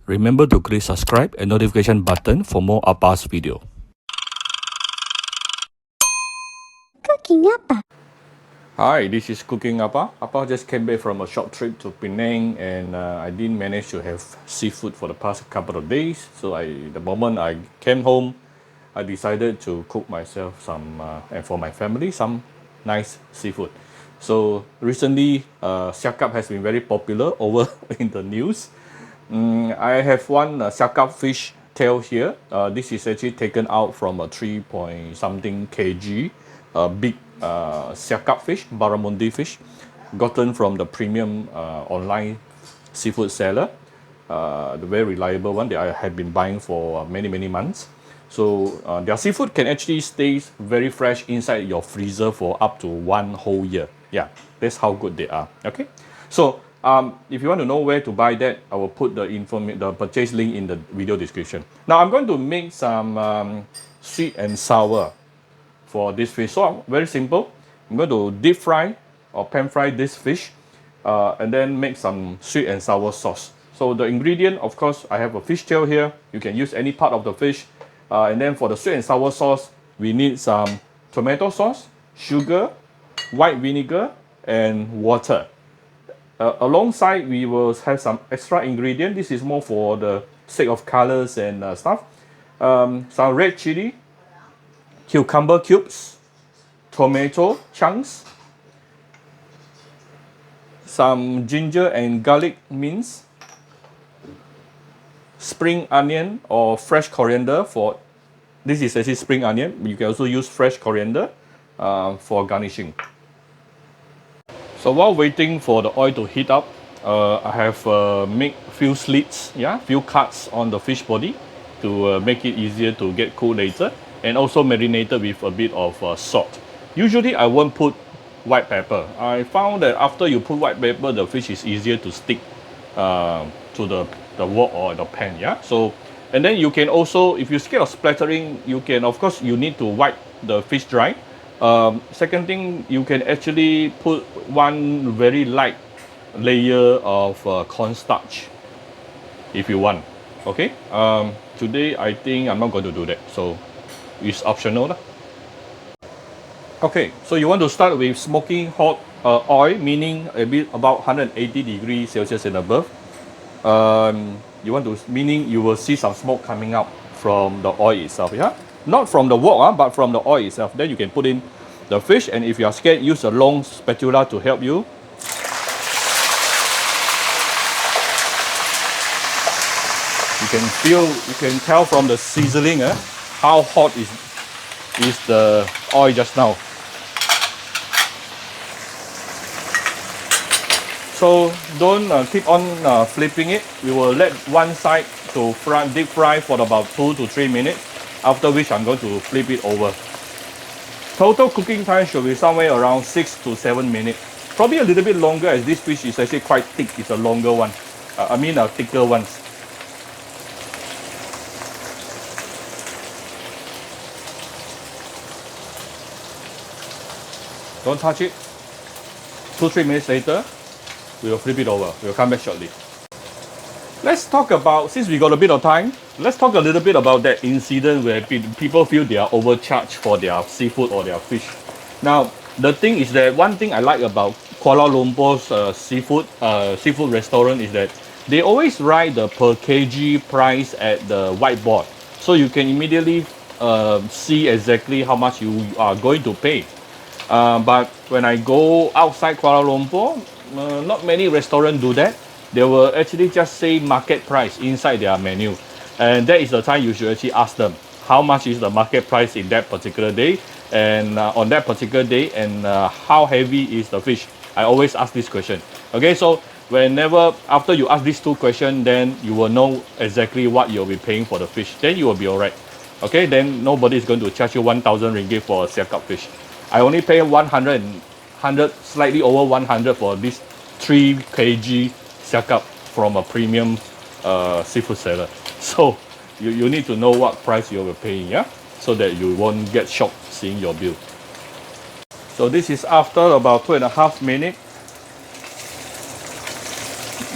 Remember to click subscribe and notification button for more Appa's video. Cooking Appa. Hi, this is Cooking Appa. Appa just came back from a short trip to Penang and I didn't manage to have seafood for the past couple of days. So the moment I came home, I decided to cook myself some and for my family some nice seafood. So recently, siakap has been very popular over in the news. I have one siakap fish tail here. This is actually taken out from a 3 point something kg big siakap fish, Barramundi fish, gotten from the premium online seafood seller, the very reliable one that I have been buying for many months. So their seafood can actually stay very fresh inside your freezer for up to 1 whole year. Yeah, that's how good they are. Okay, so if you want to know where to buy that, I will put the purchase link in the video description. Now I'm going to make some sweet and sour for this fish. So very simple. I'm going to deep fry or pan fry this fish and then make some sweet and sour sauce. So the ingredient, of course, I have a fish tail here. You can use any part of the fish. And then for the sweet and sour sauce, we need some tomato sauce, sugar, white vinegar, and water. Alongside, we will have some extra ingredient. This is more for the sake of colors and stuff. Some red chili, cucumber cubes, tomato chunks, some ginger and garlic mince, spring onion or fresh coriander for this is actually spring onion. You can also use fresh coriander for garnishing. So while waiting for the oil to heat up, I have made few slits, few cuts on the fish body to make it easier to get cooked later, and also marinated with a bit of salt. Usually I won't put white pepper. I found that after you put white pepper, the fish is easier to stick to the wok or the pan. So, and then you can also, if you're scared of splattering, you can, of course, you need to wipe the fish dry. Second thing, you can actually put one very light layer of cornstarch if you want. Okay. Today I think I'm not going to do that, so it's optional. Okay, so you want to start with smoking hot oil, meaning about 180 degrees Celsius and above. You want to, meaning you will see some smoke coming out from the oil itself, not from the wok, but from the oil itself. Then you can put in the fish, and if you are scared, use a long spatula to help you. You can tell from the sizzling how hot is the oil just now. So don't keep on flipping it. We will let one side to deep fry for about 2 to 3 minutes, after which I'm going to flip it over. Total cooking time should be somewhere around 6 to 7 minutes. Probably a little bit longer, as this fish is actually quite thick. It's a longer one. A thicker ones. Don't touch it. 2-3 minutes later, we will flip it over. We will come back shortly. Let's talk about, since we got a bit of time, let's talk a little bit about that incident where people feel they are overcharged for their seafood or their fish. Now, the thing is that one thing I like about Kuala Lumpur's seafood restaurant is that they always write the per kg price at the whiteboard. So you can immediately see exactly how much you are going to pay. But when I go outside Kuala Lumpur, not many restaurants do that. They will actually just say market price inside their menu. And that is the time you should actually ask them how much is the market price in that particular day, and on that particular day, and how heavy is the fish. I always ask this question. Okay, so whenever, after you ask these 2 questions, then you will know exactly what you'll be paying for the fish. Then you will be alright. Okay, then nobody is going to charge you 1,000 ringgit for a siakap fish. I only pay 100, slightly over 100 for this 3 kg siakap from a premium seafood seller. So you need to know what price you'll be paying, so that you won't get shocked seeing your bill. So this is after about 2.5 minutes.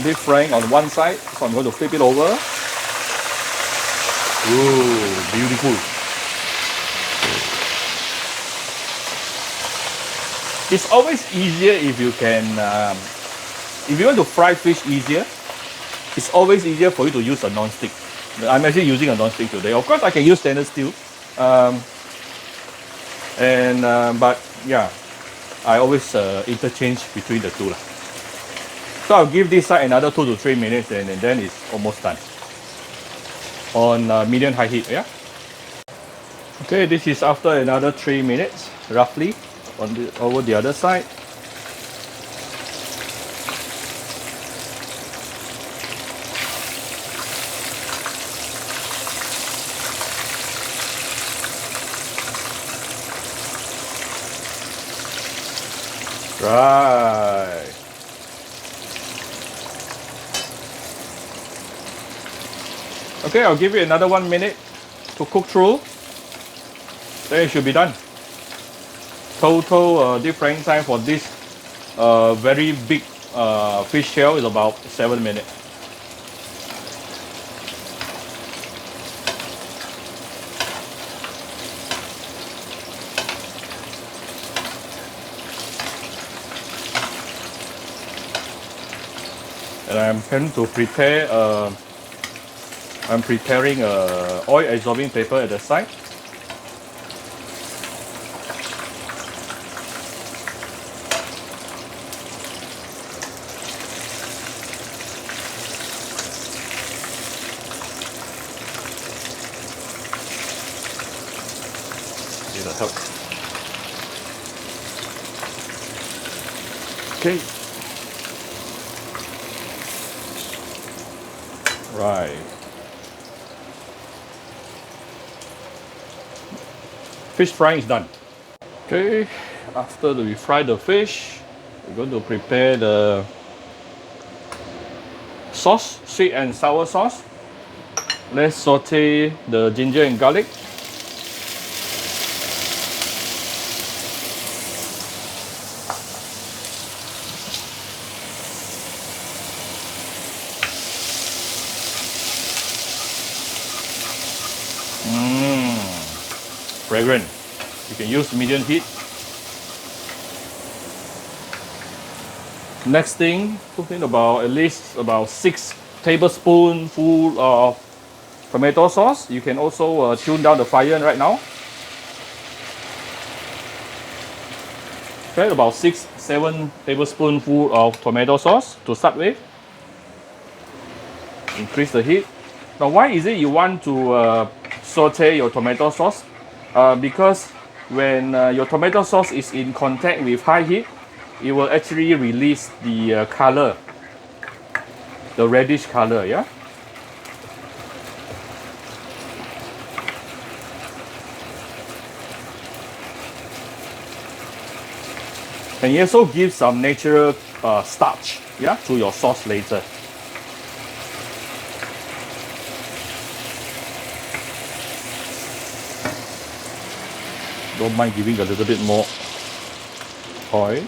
Deep frying on one side, so I'm going to flip it over. Ooh, beautiful. It's always easier if you can, if you want to fry fish easier, it's always easier for you to use a non-stick. I'm actually using a non-stick today. Of course, I can use stainless steel. But yeah, I always interchange between the two. So I'll give this side another 2 to 3 minutes and then it's almost done. On medium high heat, yeah? Okay, this is after another 3 minutes, roughly, over the other side. Right. Okay, I'll give it another 1 minute to cook through. Then it should be done. Total deep frying time for this very big fish shell is about 7 minutes. And I'm going to prepare. I'm preparing oil absorbing paper at the side. It'll help. Okay. Right. Fish frying is done. Okay, after we fry the fish, we're going to prepare the sauce, sweet and sour sauce. Let's saute the ginger and garlic. Fragrant. You can use medium heat. Next thing, put in at least about 6 tablespoons full of tomato sauce. You can also tune down the fire right now. Okay, about 6-7 tablespoons full of tomato sauce to start with. Increase the heat. Now, why is it you want to saute your tomato sauce? Because when your tomato sauce is in contact with high heat, it will actually release the color, the reddish color, yeah? And it also gives some natural starch, yeah, to your sauce later. Don't mind giving a little bit more oil.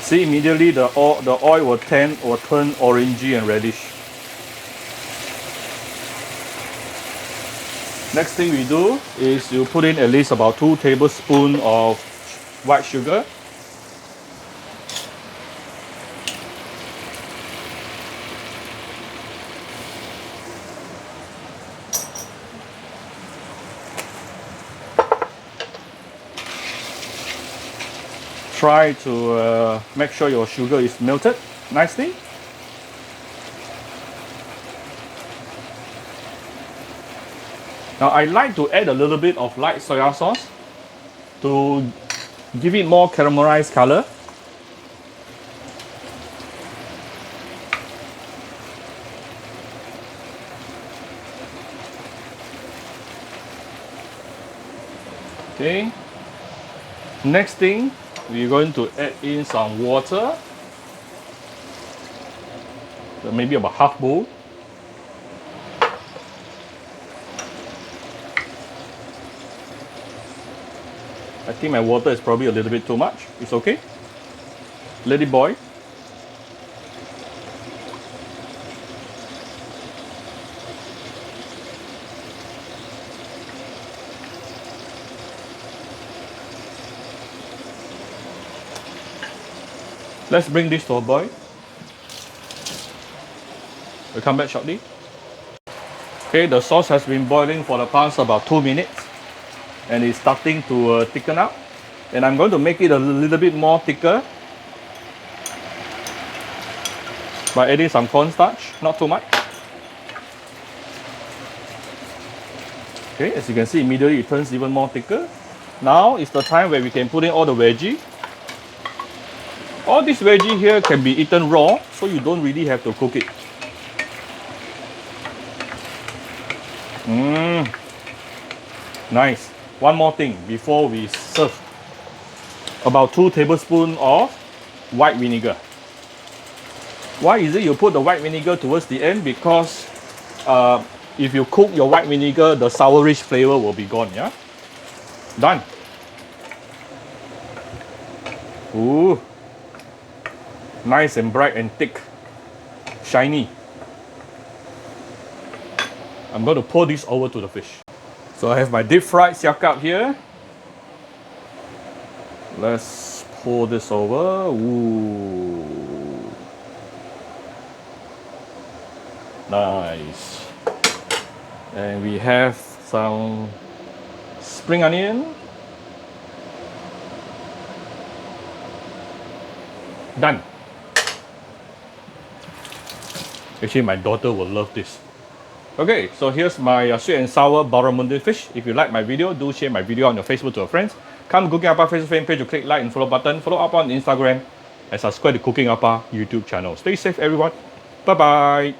See, immediately the oil will turn orangey and reddish. Next thing we do is you put in at least about 2 tablespoons of white sugar. Try to make sure your sugar is melted nicely. Now I like to add a little bit of light soya sauce to give it more caramelized color. Okay. Next thing, we're going to add in some water. So maybe about half bowl. I think my water is probably a little bit too much. It's okay. Let it boil. Let's bring this to a boil. We'll come back shortly. Okay, the sauce has been boiling for the past about 2 minutes and it's starting to thicken up. And I'm going to make it a little bit more thicker by adding some cornstarch, not too much. Okay, as you can see, immediately it turns even more thicker. Now is the time where we can put in all the veggie. All this veggie here can be eaten raw, so you don't really have to cook it. Nice. One more thing before we serve. About 2 tablespoons of white vinegar. Why is it you put the white vinegar towards the end? Because if you cook your white vinegar, the sourish flavor will be gone, yeah? Done. Ooh. Nice and bright and thick. Shiny. I'm going to pour this over to the fish. So I have my deep fried siakap here. Let's pour this over. Ooh. Nice. And we have some spring onion. Done. Actually, my daughter will love this. Okay, so here's my sweet and sour Barramundi fish. If you like my video, do share my video on your Facebook to your friends. Come Cooking Appa Facebook fan page to click like and follow button. Follow up on Instagram and subscribe to Cooking Appa YouTube channel. Stay safe, everyone. Bye-bye.